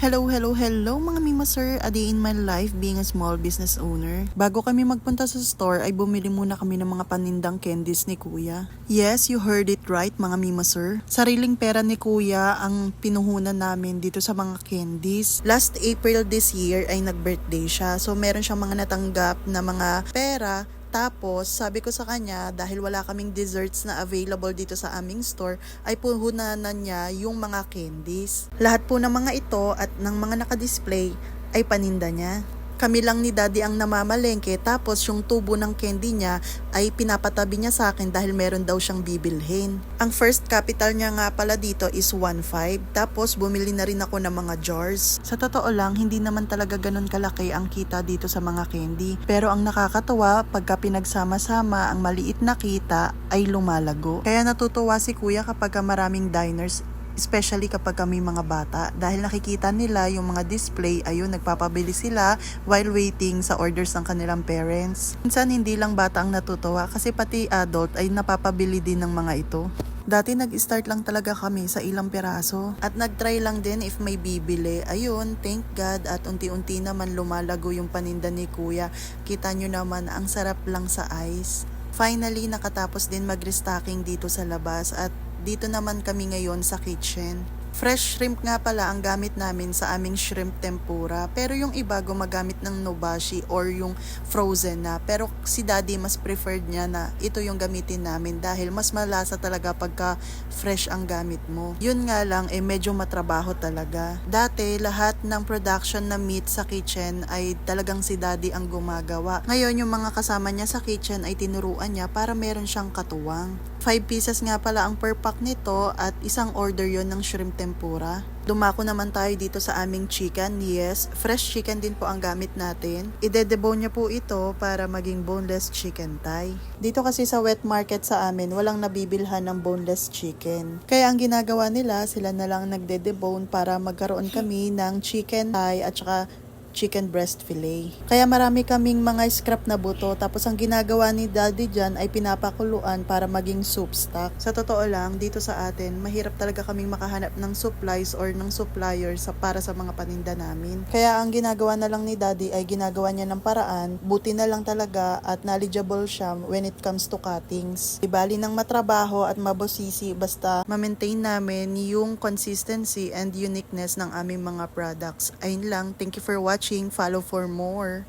Hello mga Mima Sir, a day in my life being a small business owner. Bago kami magpunta sa store ay bumili muna kami ng mga panindang candies ni Kuya. Yes, you heard it right mga Mima Sir. Sariling pera ni Kuya ang pinuhunan namin dito sa mga candies. Last April this year ay nag-birthday siya, so meron siyang mga natanggap na mga pera. Tapos, sabi ko sa kanya, dahil wala kaming desserts na available dito sa aming store, ay puhunanan niya yung mga candies. Lahat po ng mga ito at ng mga nakadisplay ay paninda niya. Kami lang ni Daddy ang namamalengke, tapos yung tubo ng candy niya ay pinapatabi niya sa akin dahil meron daw siyang bibilhin. Ang first capital niya nga pala dito is 1.5, tapos bumili na rin ako ng mga jars. Sa totoo lang, hindi naman talaga ganun kalaki ang kita dito sa mga candy. Pero ang nakakatawa, pagka pinagsama-sama ang maliit na kita ay lumalago. Kaya natutuwa si Kuya kapag maraming diners, especially kapag kami mga bata, dahil nakikita nila yung mga display, ayun, nagpapabili sila while waiting sa orders ng kanilang parents. Minsan hindi lang bata ang natutuwa kasi pati adult ay napapabili din ng mga ito. Dati nag-start lang talaga kami sa ilang piraso at nag-try lang din if may bibili. Ayun, thank God at unti-unti naman lumalago yung paninda ni Kuya. Kita nyo naman, ang sarap lang sa ice. Finally, nakatapos din mag-restocking dito sa labas at dito naman kami ngayon sa kitchen. Fresh shrimp nga pala ang gamit namin sa aming shrimp tempura. Pero yung iba gumagamit ng nobashi or yung frozen na. Pero si Daddy mas preferred niya na ito yung gamitin namin dahil mas malasa talaga pagka fresh ang gamit mo. Yun nga lang medyo matrabaho talaga. Dati lahat ng production na meat sa kitchen ay talagang si Daddy ang gumagawa. Ngayon yung mga kasama niya sa kitchen ay tinuruan niya para meron siyang katuwang. 5 pieces nga pala ang per pack nito at isang order yon ng shrimp tempura. Dumako naman tayo dito sa aming chicken. Yes, fresh chicken din po ang gamit natin. Ide-debone niya po ito para maging boneless chicken thigh. Dito kasi sa wet market sa amin, walang nabibilhan ng boneless chicken. Kaya ang ginagawa nila, sila na lang nagde-debone para magkaroon kami ng chicken thigh at saka chicken breast fillet. Kaya marami kaming mga scrap na buto, tapos ang ginagawa ni Daddy dyan ay pinapakuluan para maging soup stock. Sa totoo lang, dito sa atin, mahirap talaga kaming makahanap ng supplies or ng suppliers para sa mga paninda namin. Kaya ang ginagawa na lang ni Daddy ay ginagawa niya ng paraan, buti na lang talaga at knowledgeable siya when it comes to cuttings. Ibali ng matrabaho at mabosisi basta ma-maintain namin yung consistency and uniqueness ng aming mga products. Ayun lang, thank you for watching. Follow for more.